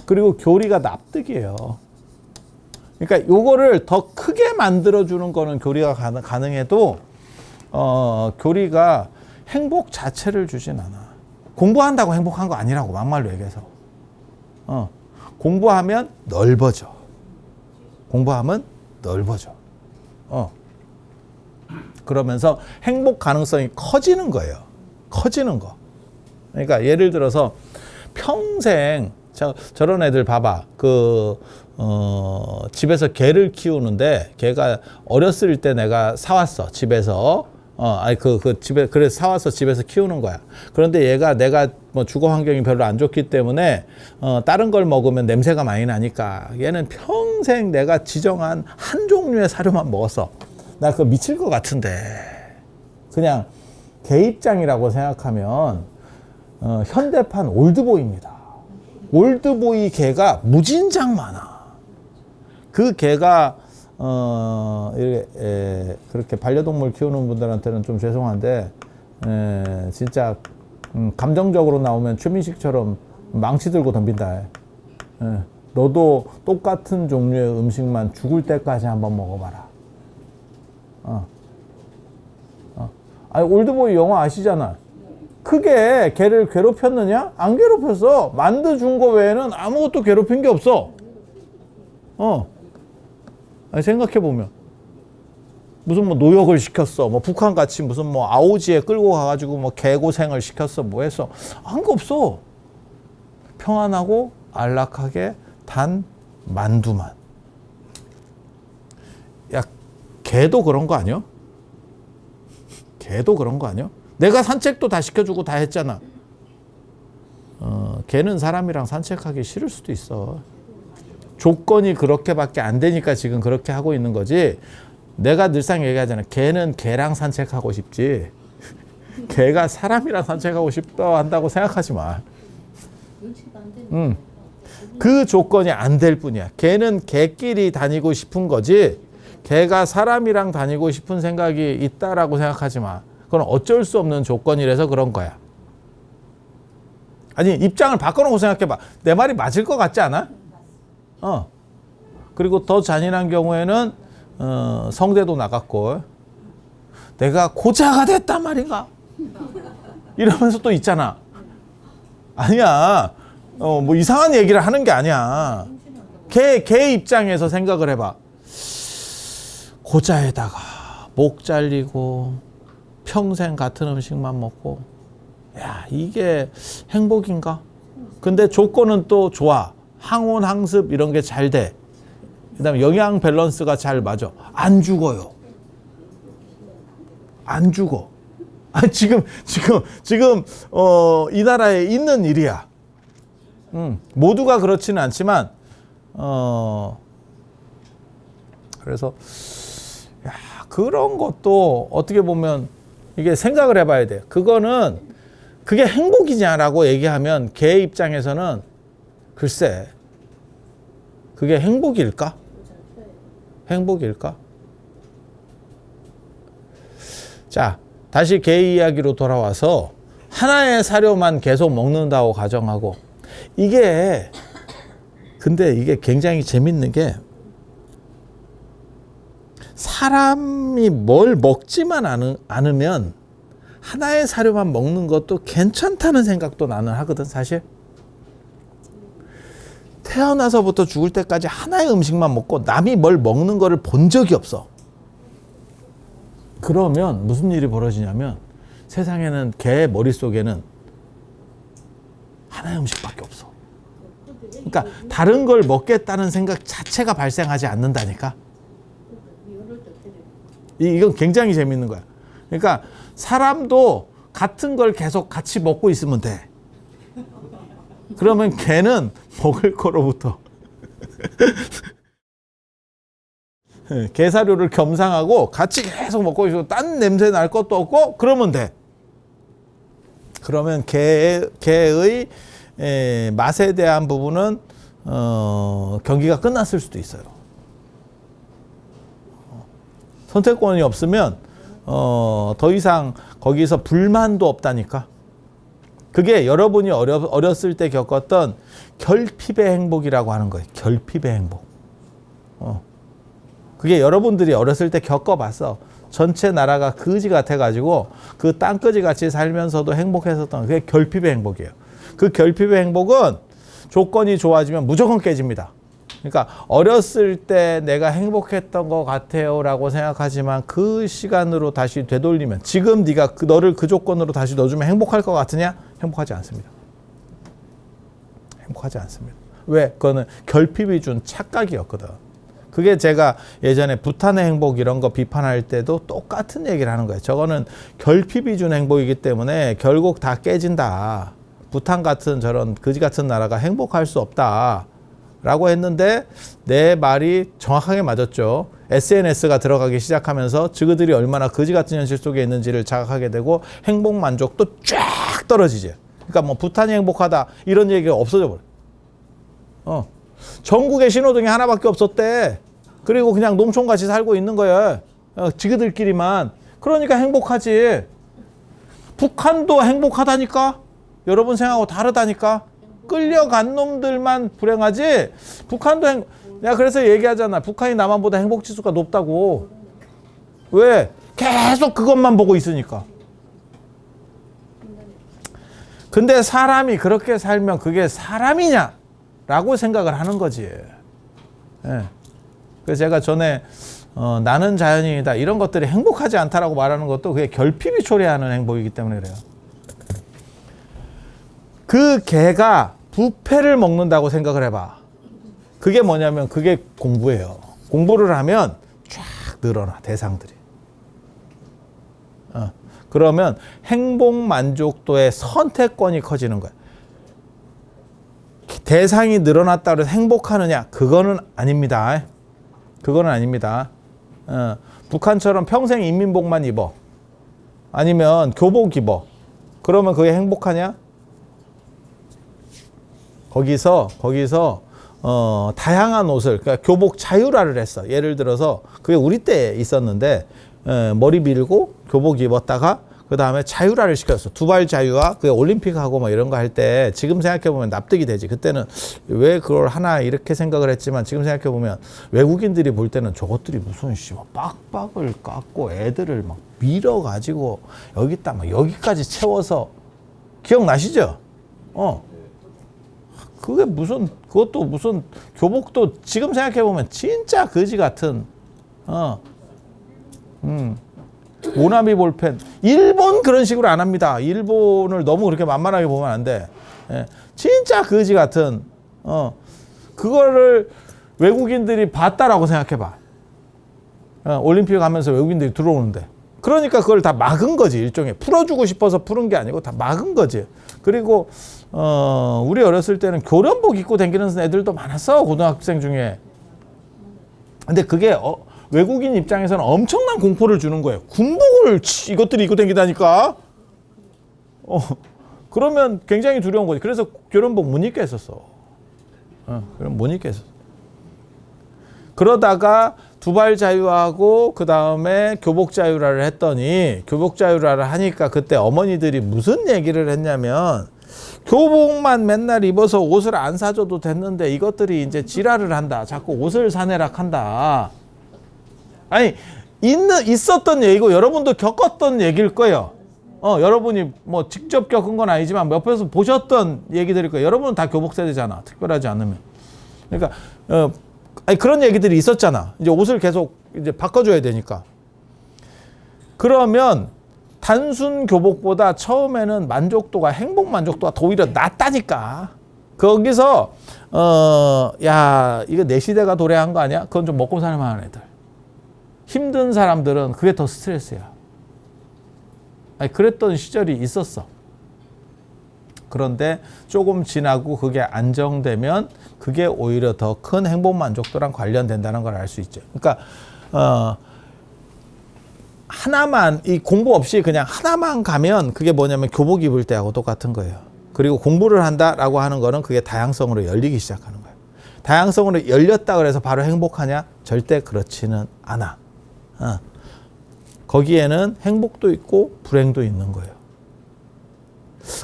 A: 그리고 교리가 납득이에요. 그러니까 요거를 더 크게 만들어주는 거는 교리가 가능해도 교리가 행복 자체를 주진 않아. 공부한다고 행복한 거 아니라고, 막말로 얘기해서. 공부하면 넓어져. 그러면서 행복 가능성이 커지는 거예요. 커지는 거. 그러니까 예를 들어서 평생 저런 애들 봐봐. 집에서 개를 키우는데, 개가 어렸을 때 내가 사왔어, 집에서. 집에, 그래서 사와서 집에서 키우는 거야. 그런데 얘가, 내가 뭐 주거 환경이 별로 안 좋기 때문에, 다른 걸 먹으면 냄새가 많이 나니까, 얘는 평생 내가 지정한 한 종류의 사료만 먹었어. 나 그거 미칠 것 같은데. 그냥 개 입장이라고 생각하면, 현대판 올드보이입니다. 올드보이 개가 무진장 많아. 그 개가, 그렇게 반려동물 키우는 분들한테는 좀 죄송한데, 진짜 감정적으로 나오면 최민식처럼 망치 들고 덤빈다. 너도 똑같은 종류의 음식만 죽을 때까지 한번 먹어봐라. 아니, 올드보이 영화 아시잖아. 크게 걔를 괴롭혔느냐? 안 괴롭혔어. 만두 준 거 외에는 아무것도 괴롭힌 게 없어. 아니, 생각해보면. 무슨 뭐 노역을 시켰어. 뭐 북한 같이 무슨 뭐 아오지에 끌고 가가지고 뭐 개고생을 시켰어. 뭐 했어. 한 거 없어. 평안하고 안락하게 단 만두만. 야, 개도 그런 거 아니야? 개도 그런 거 아니야? 내가 산책도 다 시켜주고 다 했잖아. 개는 사람이랑 산책하기 싫을 수도 있어. 조건이 그렇게밖에 안 되니까 지금 그렇게 하고 있는 거지. 내가 늘상 얘기하잖아. 개는 개랑 산책하고 싶지. 개가 사람이랑 산책하고 싶다 한다고 생각하지 마. 그 조건이 안 될 뿐이야. 개는 개끼리 다니고 싶은 거지. 개가 사람이랑 다니고 싶은 생각이 있다라고 생각하지 마. 그건 어쩔 수 없는 조건이라서 그런 거야. 아니, 입장을 바꿔놓고 생각해봐. 내 말이 맞을 것 같지 않아? 그리고 더 잔인한 경우에는 성대도 나갔고 내가 고자가 됐단 말인가? 이러면서 또 있잖아. 아니야. 뭐 이상한 얘기를 하는 게 아니야. 걔 입장에서 생각을 해봐. 고자에다가 목 잘리고 평생 같은 음식만 먹고, 야, 이게 행복인가? 근데 조건은 또 좋아. 항온, 항습 이런 게 잘 돼. 그다음에 영양 밸런스가 잘 맞아. 안 죽어요. 안 죽어. 지금 이 나라에 있는 일이야. 모두가 그렇지는 않지만 그래서 야, 그런 것도 어떻게 보면 이게 생각을 해봐야 돼. 그게 행복이냐라고 얘기하면 걔 입장에서는 글쎄, 그게 행복일까? 행복일까? 자, 다시 개 이야기로 돌아와서 하나의 사료만 계속 먹는다고 가정하고, 근데 이게 굉장히 재밌는 게, 사람이 뭘 먹지만 않으면 하나의 사료만 먹는 것도 괜찮다는 생각도 나는 하거든, 사실. 태어나서부터 죽을 때까지 하나의 음식만 먹고 남이 뭘 먹는 거를 본 적이 없어. 그러면 무슨 일이 벌어지냐면 세상에는 걔 머릿속에는 하나의 음식밖에 없어. 그러니까 다른 걸 먹겠다는 생각 자체가 발생하지 않는다니까. 이건 굉장히 재밌는 거야. 그러니까 사람도 같은 걸 계속 같이 먹고 있으면 돼. 그러면 걔는 먹을 거로부터 게사료를 겸상하고 같이 계속 먹고 있고 딴 냄새 날 것도 없고 그러면 돼. 그러면 개의 맛에 대한 부분은 경기가 끝났을 수도 있어요. 선택권이 없으면 더 이상 거기서 불만도 없다니까. 그게 여러분이 어렸을 때 겪었던 결핍의 행복이라고 하는 거예요. 결핍의 행복. 그게 여러분들이 어렸을 때 겪어봤어. 전체 나라가 거지 같아가지고 그 땅거지 같이 살면서도 행복했었던 그게 결핍의 행복이에요. 그 결핍의 행복은 조건이 좋아지면 무조건 깨집니다. 그러니까 어렸을 때 내가 행복했던 것 같아요 라고 생각하지만 그 시간으로 다시 되돌리면 지금 네가 너를 그 조건으로 다시 넣어주면 행복할 것 같으냐? 행복하지 않습니다. 행복하지 않습니다. 왜? 그거는 결핍이 준 착각이었거든. 그게 제가 예전에 부탄의 행복 이런 거 비판할 때도 똑같은 얘기를 하는 거예요. 저거는 결핍이 준 행복이기 때문에 결국 다 깨진다. 부탄 같은 저런 거지 같은 나라가 행복할 수 없다. 라고 했는데 내 말이 정확하게 맞았죠. SNS가 들어가기 시작하면서 저들이 얼마나 거지 같은 현실 속에 있는지를 자각하게 되고 행복 만족도 쫙 떨어지지. 그러니까 뭐 부탄이 행복하다 이런 얘기가 없어져 버려. 전국에 신호등이 하나밖에 없었대. 그리고 그냥 농촌같이 살고 있는 거야. 지그들끼리만. 그러니까 행복하지. 북한도 행복하다니까? 여러분 생각하고 다르다니까? 끌려간 놈들만 불행하지? 북한도 내가 그래서 얘기하잖아. 북한이 남한보다 행복지수가 높다고. 왜? 계속 그것만 보고 있으니까. 근데 사람이 그렇게 살면 그게 사람이냐? 라고 생각을 하는 거지. 예. 그래서 제가 전에 나는 자연인이다 이런 것들이 행복하지 않다라고 말하는 것도 그게 결핍이 초래하는 행복이기 때문에 그래요. 그 개가 부패를 먹는다고 생각을 해봐. 그게 뭐냐면 그게 공부예요. 공부를 하면 쫙 늘어나 대상들이. 그러면 행복 만족도의 선택권이 커지는 거야. 대상이 늘어났다고 해서 행복하느냐? 그거는 아닙니다. 그거는 아닙니다. 북한처럼 평생 인민복만 입어. 아니면 교복 입어. 그러면 그게 행복하냐? 거기서 다양한 옷을, 그러니까 교복 자율화를 했어. 예를 들어서 그게 우리 때 있었는데 머리 밀고 교복 입었다가 그 다음에 자율화를 시켰어. 두발 자유화, 그 올림픽하고 뭐 이런 거 할 때 지금 생각해보면 납득이 되지. 그때는 왜 그걸 하나 이렇게 생각을 했지만 지금 생각해보면 외국인들이 볼 때는 저것들이 무슨 빡빡을 깎고 애들을 막 밀어가지고 여기다 막 여기까지 채워서 기억나시죠? 그게 무슨, 그것도 무슨 교복도 지금 생각해보면 진짜 거지 같은, 오나미 볼펜. 일본 그런 식으로 안 합니다. 일본을 너무 그렇게 만만하게 보면 안 돼. 예. 진짜 거지 같은, 그거를 외국인들이 봤다라고 생각해봐. 올림픽 하면서 외국인들이 들어오는데. 그러니까 그걸 다 막은 거지, 일종의. 풀어주고 싶어서 푸는 게 아니고 다 막은 거지. 그리고, 우리 어렸을 때는 교련복 입고 다니는 애들도 많았어, 고등학생 중에. 근데 그게, 외국인 입장에서는 엄청난 공포를 주는 거예요. 군복을 이것들이 입고 다니다니까. 그러면 굉장히 두려운 거지. 그래서 교련복 못 입게 했었어. 그럼 못 입게 했었어. 그러다가 두발 자유화하고 그 다음에 교복 자유화를 했더니 교복 자유화를 하니까 그때 어머니들이 무슨 얘기를 했냐면 교복만 맨날 입어서 옷을 안 사줘도 됐는데 이것들이 이제 지랄을 한다. 자꾸 옷을 사내락 한다. 아니 있었던 얘기고 여러분도 겪었던 얘기일 거예요. 여러분이 뭐 직접 겪은 건 아니지만 옆에서 보셨던 얘기들일 거예요. 여러분은 다 교복 세대잖아. 특별하지 않으면. 그러니까 아니 그런 얘기들이 있었잖아. 이제 옷을 계속 이제 바꿔줘야 되니까. 그러면 단순 교복보다 처음에는 만족도가 행복 만족도가 더 오히려 낮다니까. 거기서 야 이거 내 시대가 도래한 거 아니야? 그건 좀 먹고 살만한 애들. 힘든 사람들은 그게 더 스트레스야. 아니, 그랬던 시절이 있었어. 그런데 조금 지나고 그게 안정되면 그게 오히려 더 큰 행복 만족도랑 관련된다는 걸 알 수 있죠. 그러니까 하나만 이 공부 없이 그냥 하나만 가면 그게 뭐냐면 교복 입을 때하고 똑같은 거예요. 그리고 공부를 한다라고 하는 거는 그게 다양성으로 열리기 시작하는 거예요. 다양성으로 열렸다 그래서 바로 행복하냐? 절대 그렇지는 않아. 거기에는 행복도 있고 불행도 있는 거예요.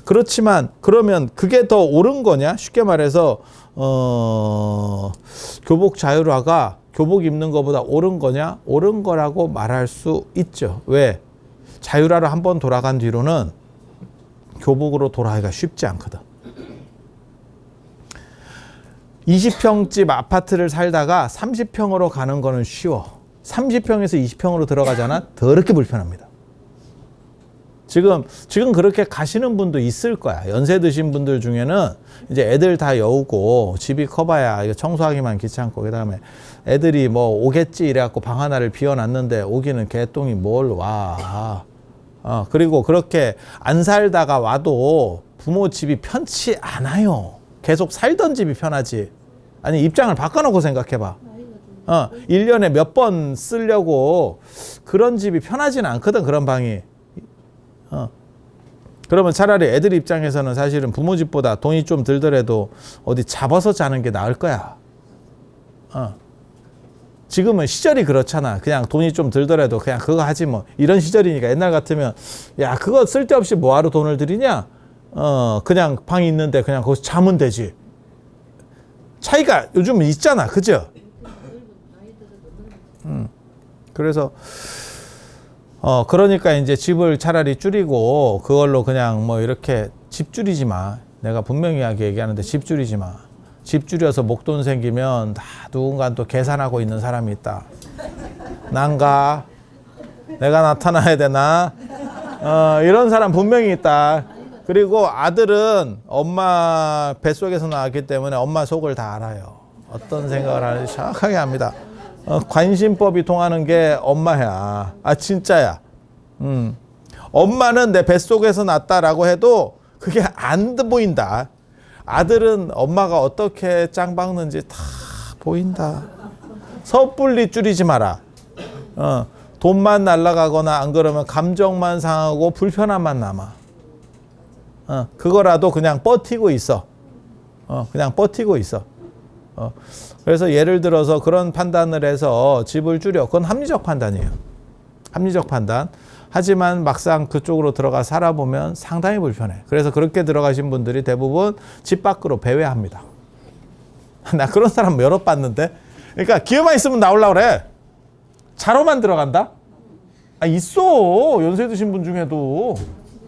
A: 그렇지만 그러면 그게 더 옳은 거냐? 쉽게 말해서 교복 자율화가 교복 입는 것보다 옳은 거냐? 옳은 거라고 말할 수 있죠. 왜? 자율화로 한번 돌아간 뒤로는 교복으로 돌아가기가 쉽지 않거든. 20평집 아파트를 살다가 30평으로 가는 거는 쉬워. 30평에서 20평으로 들어가잖아. 더럽게 불편합니다. 지금 그렇게 가시는 분도 있을 거야. 연세 드신 분들 중에는 이제 애들 다 여우고 집이 커봐야 이거 청소하기만 귀찮고 그다음에 애들이 뭐 오겠지 이래갖고 방 하나를 비워놨는데 오기는 개똥이 뭘 와. 그리고 그렇게 안 살다가 와도 부모 집이 편치 않아요. 계속 살던 집이 편하지. 아니 입장을 바꿔놓고 생각해봐. 1년에 몇 번 쓰려고 그런 집이 편하지는 않거든. 그런 방이. 그러면 차라리 애들 입장에서는 사실은 부모 집보다 돈이 좀 들더라도 어디 잡아서 자는 게 나을 거야. 지금은 시절이 그렇잖아. 그냥 돈이 좀 들더라도 그냥 그거 하지 뭐. 이런 시절이니까. 옛날 같으면 야 그거 쓸데없이 뭐하러 돈을 들이냐. 그냥 방이 있는데 그냥 거기서 자면 되지. 차이가 요즘은 있잖아. 그죠? 그래서 그러니까 이제 집을 차라리 줄이고 그걸로 그냥 뭐 이렇게 집 줄이지 마. 내가 분명히 얘기하는데 집 줄이지 마. 집 줄여서 목돈 생기면 다 누군가 또 계산하고 있는 사람이 있다. 난가? 내가 나타나야 되나? 이런 사람 분명히 있다. 그리고 아들은 엄마 뱃속에서 나왔기 때문에 엄마 속을 다 알아요. 어떤 생각을 하는지 정확하게 압니다. 관심법이 통하는 게 엄마야. 아 진짜야. 엄마는 내 뱃속에서 났다라고 해도 그게 안 보인다. 아들은 엄마가 어떻게 짱 박는지 다 보인다. 섣불리 줄이지 마라. 돈만 날아가거나 안 그러면 감정만 상하고 불편함만 남아. 그거라도 그냥 버티고 있어. 그냥 버티고 있어. 그래서 예를 들어서 그런 판단을 해서 집을 줄여. 그건 합리적 판단이에요. 합리적 판단. 하지만 막상 그쪽으로 들어가 살아보면 상당히 불편해. 그래서 그렇게 들어가신 분들이 대부분 집 밖으로 배회합니다. 나 그런 사람 여러 봤는데. 그러니까 기회만 있으면 나오려고 그래. 자로만 들어간다? 아, 있어. 연세 드신 분 중에도.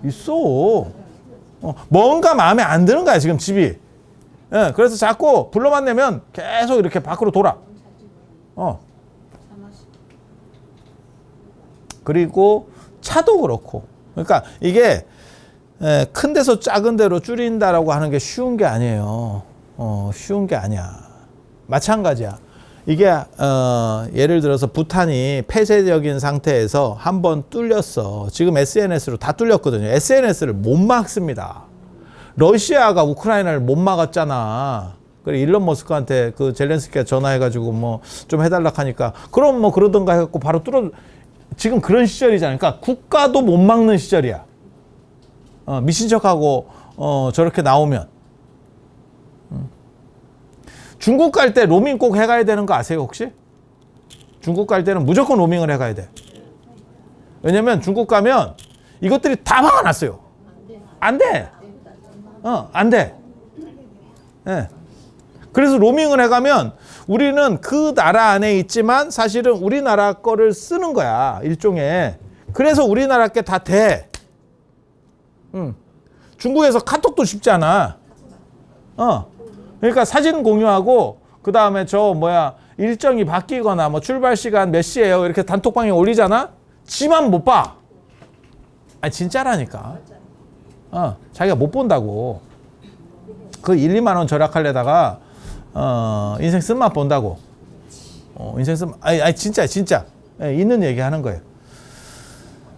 A: 있어. 뭔가 마음에 안 드는 거야, 지금 집이. 예, 그래서 자꾸 불러만 내면 계속 이렇게 밖으로 돌아. 그리고 차도 그렇고. 그러니까 이게 큰 데서 작은 데로 줄인다라고 하는 게 쉬운 게 아니에요. 쉬운 게 아니야. 마찬가지야. 이게 예를 들어서 부탄이 폐쇄적인 상태에서 한번 뚫렸어. 지금 SNS로 다 뚫렸거든요. SNS를 못 막습니다. 러시아가 우크라이나를 못 막았잖아. 그래 일론 머스크한테 그 젤렌스키가 전화해가지고 뭐 좀 해달라 하니까 그럼 뭐 그러던가 해갖고 바로 뚫어. 지금 그런 시절이잖아. 그러니까 국가도 못 막는 시절이야. 미친 척하고 저렇게 나오면. 중국 갈 때 로밍 꼭 해가야 되는 거 아세요 혹시? 중국 갈 때는 무조건 로밍을 해가야 돼. 왜냐면 중국 가면 이것들이 다 막아놨어요. 안 돼. 안 돼. 네. 그래서 로밍을 해가면 우리는 그 나라 안에 있지만 사실은 우리나라 거를 쓰는 거야. 일종의. 그래서 우리나라 게 다 돼. 중국에서 카톡도 쉽지 않아. 그러니까 사진 공유하고 그 다음에 일정이 바뀌거나 뭐 출발 시간 몇 시에요 이렇게 단톡방에 올리잖아. 지만 못 봐. 아니 진짜라니까. 자기가 못 본다고. 그 1, 2만 원 절약하려다가 인생 쓴맛 본다고. 인생 쓴맛. 아니 진짜. 있는 얘기 하는 거예요.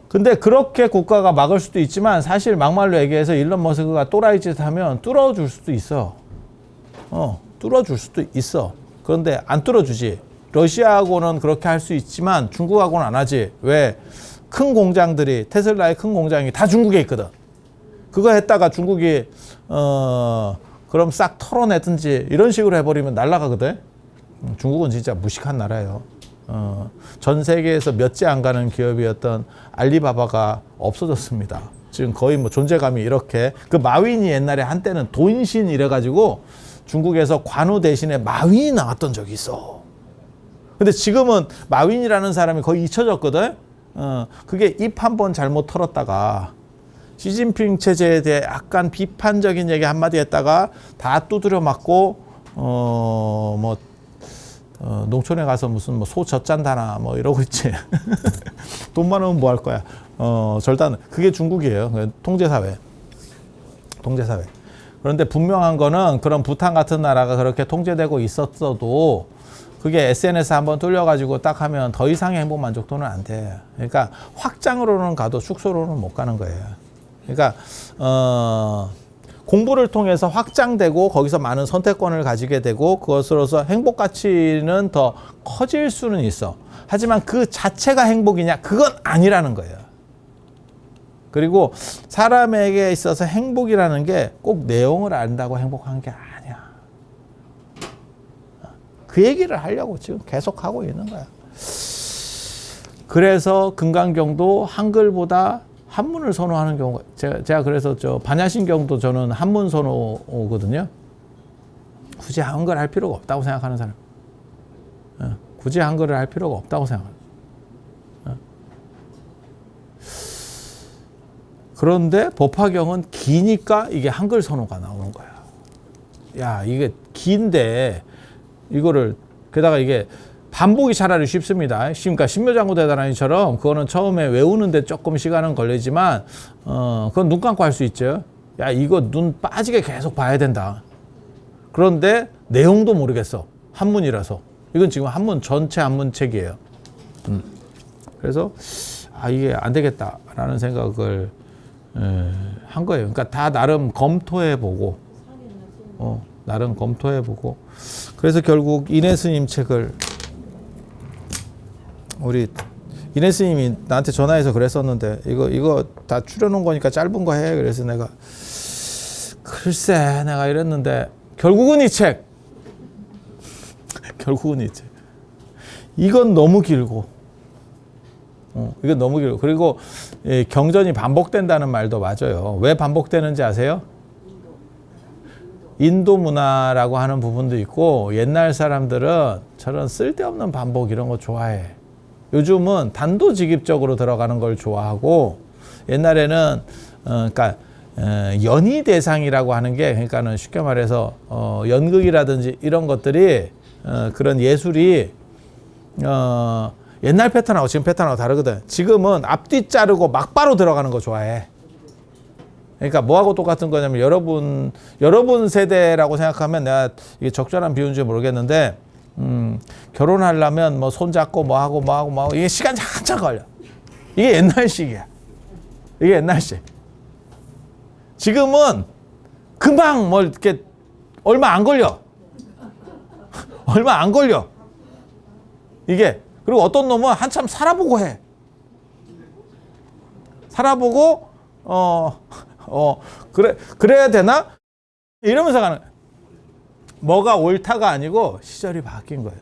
A: 근데 그렇게 국가가 막을 수도 있지만 사실 막말로 얘기해서 일론 머스크가 또라이 짓 하면 뚫어줄 수도 있어. 뚫어줄 수도 있어. 그런데 안 뚫어주지. 러시아하고는 그렇게 할 수 있지만 중국하고는 안 하지. 왜? 큰 공장들이 테슬라의 큰 공장이 다 중국에 있거든. 그거 했다가 중국이 그럼 싹 털어내든지 이런 식으로 해버리면 날아가거든. 중국은 진짜 무식한 나라예요. 전 세계에서 몇 째 안 가는 기업이었던 알리바바가 없어졌습니다. 지금 거의 뭐 존재감이 이렇게. 그 마윈이 옛날에 한때는 돈신 이래가지고 중국에서 관우 대신에 마윈이 나왔던 적이 있어. 근데 지금은 마윈이라는 사람이 거의 잊혀졌거든. 그게 입 한 번 잘못 털었다가 시진핑 체제에 대해 약간 비판적인 얘기 한마디 했다가 다 두드려 맞고 농촌에 가서 무슨 뭐 소 젖잔다나 뭐 이러고 있지. 돈 많으면 뭐 할 거야. 절단 그게 중국이에요. 통제사회. 그런데 분명한 거는 그런 부탄 같은 나라가 그렇게 통제되고 있었어도 그게 SNS 한번 뚫려가지고 딱 하면 더 이상의 행복 만족도는 안 돼. 그러니까 확장으로는 가도 축소로는 못 가는 거예요. 그러니까 공부를 통해서 확장되고 거기서 많은 선택권을 가지게 되고 그것으로서 행복 가치는 더 커질 수는 있어. 하지만 그 자체가 행복이냐? 그건 아니라는 거예요. 그리고 사람에게 있어서 행복이라는 게 꼭 내용을 안다고 행복한 게 아니야. 그 얘기를 하려고 지금 계속 하고 있는 거야. 그래서 금강경도 한글보다 한문을 선호하는 경우가, 제가 그래서 반야신경도 저는 한문 선호거든요. 굳이 한글 할 필요가 없다고 생각하는 사람. 굳이 한글을 할 필요가 없다고 생각합니다. 그런데 법화경은 기니까 이게 한글 선호가 나오는 거야. 야, 이게 긴데 이거를, 게다가 이게 반복이 차라리 쉽습니다. 그러니까 신묘장구대단하니처럼 그거는 처음에 외우는데 조금 시간은 걸리지만 그건 눈 감고 할 수 있죠. 야, 이거 눈 빠지게 계속 봐야 된다. 그런데 내용도 모르겠어. 한문이라서. 이건 지금 한문, 전체 한문 책이에요. 그래서 이게 안 되겠다라는 생각을 한 거예요. 그러니까 다 나름 검토해보고, 나름 검토해보고. 그래서 결국 인해 스님 책을, 우리 인해 스님이 나한테 전화해서 그랬었는데, 이거 다 추려놓은 거니까 짧은 거 해. 그래서 내가 글쎄, 내가 이랬는데 결국은 이 책. 결국은 이 책. 이건 너무 길고, 이건 너무 길고. 그리고 경전이 반복된다는 말도 맞아요. 왜 반복되는지 아세요? 인도 문화라고 하는 부분도 있고, 옛날 사람들은 저런 쓸데없는 반복 이런 거 좋아해. 요즘은 단도직입적으로 들어가는 걸 좋아하고, 옛날에는 그러니까 연희 대상이라고 하는 게, 그러니까는 쉽게 말해서 연극이라든지 이런 것들이 그런 예술이 옛날 패턴하고 지금 패턴하고 다르거든. 지금은 앞뒤 자르고 막바로 들어가는 거 좋아해. 그러니까 뭐하고 똑같은 거냐면, 여러분 세대라고 생각하면, 내가 이게 적절한 비유인지 모르겠는데, 결혼하려면 뭐 손잡고 뭐하고 이게 시간이 한참 걸려. 이게 옛날식이야. 이게 옛날식. 지금은 금방 뭐 이렇게 얼마 안 걸려. 얼마 안 걸려. 이게. 그리고 어떤 놈은 한참 살아보고 해. 살아보고 그래야 되나? 이러면서 가는 거야. 뭐가 옳다가 아니고 시절이 바뀐 거예요.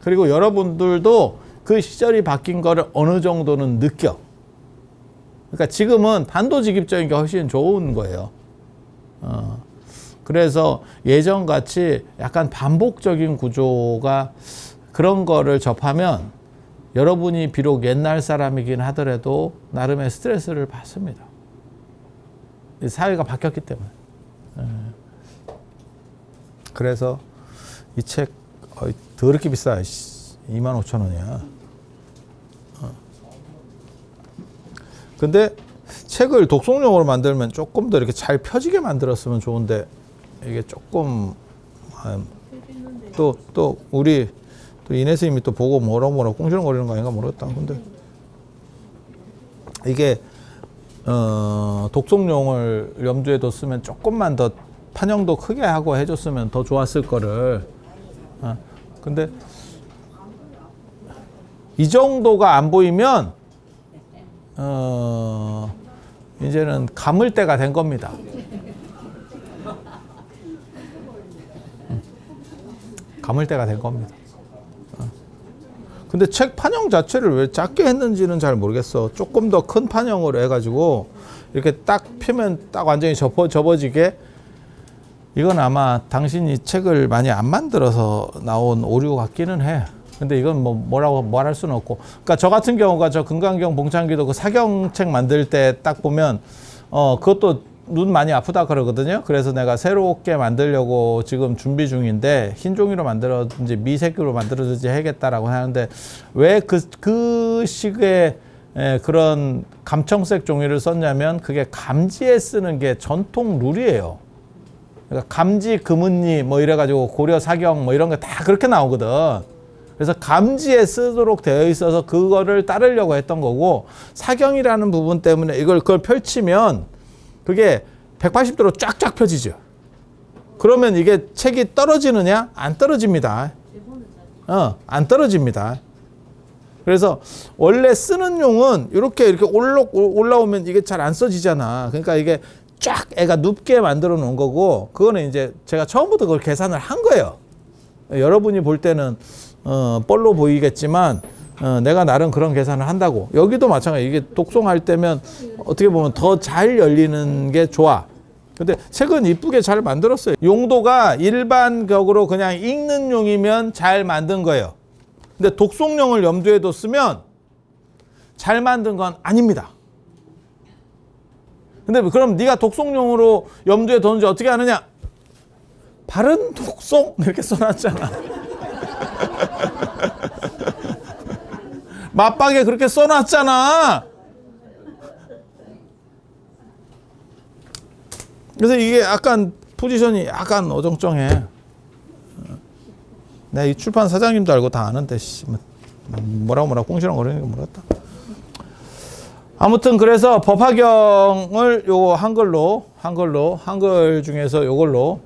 A: 그리고 여러분들도 그 시절이 바뀐 거를 어느 정도는 느껴. 그러니까 지금은 단도직입적인 게 훨씬 좋은 거예요. 그래서 예전같이 약간 반복적인 구조가, 그런 거를 접하면 여러분이 비록 옛날 사람이긴 하더라도 나름의 스트레스를 받습니다. 사회가 바뀌었기 때문에. 그래서 이 책 더럽게 비싸. 25,000원이야. 근데 책을 독송용으로 만들면 조금 더 이렇게 잘 펴지게 만들었으면 좋은데, 이게 조금 또 우리 또 인해 스님이 또 보고 뭐라 꽁시렁거리는 거 아닌가 모르겠다. 근데 이게 독송용을 염두에 뒀으면 조금만 더 판형도 크게 하고 해줬으면 더 좋았을 거를. 근데 이 정도가 안 보이면 이제는 감을 때가 된 겁니다. 감을 때가 된 겁니다. 근데 책 판형 자체를 왜 작게 했는지는 잘 모르겠어. 조금 더 큰 판형으로 해가지고 이렇게 딱 펴면 딱 완전히 접어지게. 이건 아마 당신이 책을 많이 안 만들어서 나온 오류 같기는 해. 근데 이건 뭐라고 말할 수는 없고. 그러니까 저 같은 경우가 저 금강경 봉창기도 그 사경책 만들 때 딱 보면 그것도 눈 많이 아프다 그러거든요. 그래서 내가 새롭게 만들려고 지금 준비 중인데, 흰 종이로 만들어든지 미색으로 만들어든지 해야겠다라고 하는데, 왜 그 식의 그런 감청색 종이를 썼냐면, 그게 감지에 쓰는 게 전통 룰이에요. 그러니까 감지 금은리 뭐 이래가지고 고려 사경 뭐 이런 거 다 그렇게 나오거든. 그래서 감지에 쓰도록 되어 있어서 그거를 따르려고 했던 거고, 사경이라는 부분 때문에 그걸 펼치면 그게 180도로 쫙쫙 펴지죠. 그러면 이게 책이 떨어지느냐? 안 떨어집니다. 안 떨어집니다. 그래서 원래 쓰는 용은 이렇게 올라오면 이게 잘 안 써지잖아. 그러니까 이게 쫙 애가 눕게 만들어 놓은 거고, 그거는 이제 제가 처음부터 그걸 계산을 한 거예요. 여러분이 볼 때는 뻘로 보이겠지만 내가 나름 그런 계산을 한다고. 여기도 마찬가지. 이게 독송할 때면 어떻게 보면 더 잘 열리는 게 좋아. 근데 책은 이쁘게 잘 만들었어요. 용도가 일반적으로 그냥 읽는 용이면 잘 만든 거예요. 근데 독송용을 염두에 뒀으면 잘 만든 건 아닙니다. 근데 그럼 네가 독송용으로 염두에 뒀는지 어떻게 아느냐? 바른 독송 이렇게 써놨잖아. 맞박에 그렇게 써놨잖아. 그래서 이게 약간 포지션이 약간 어정쩡해. 내가 이 출판 사장님도 알고 다 아는데 뭐라고 꽁시렁거리는 게 모르겠다. 아무튼 그래서 법화경을 요거 한글 중에서 요걸로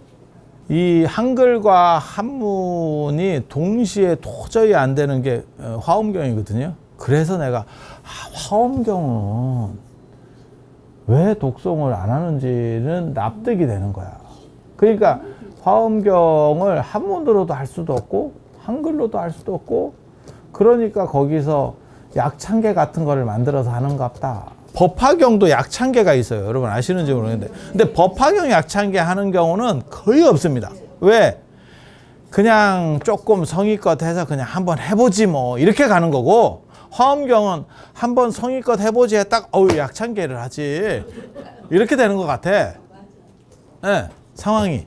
A: 이 한글과 한문이 동시에 도저히 안 되는 게 화엄경이거든요. 그래서 내가 화엄경은 왜 독송을 안 하는지는 납득이 되는 거야. 그러니까 화엄경을 한문으로도 할 수도 없고 한글로도 할 수도 없고 그러니까 거기서 약창계 같은 거를 만들어서 하는갑다. 법화경도 약창계가 있어요. 여러분 아시는지 모르겠는데. 근데 법화경 약창계 하는 경우는 거의 없습니다. 왜? 그냥 조금 성의껏 해서 그냥 한번 해보지 뭐 이렇게 가는 거고 화엄경은 한번 성의껏 해보지 딱 약창계를 하지 이렇게 되는 것 같아. 네, 상황이.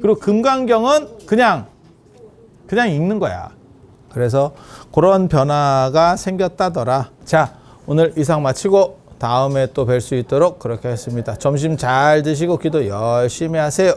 A: 그리고 금강경은 그냥 읽는 거야. 그래서 그런 변화가 생겼다더라. 자, 오늘 이상 마치고 다음에 또 뵐 수 있도록 그렇게 했습니다. 점심 잘 드시고 기도 열심히 하세요.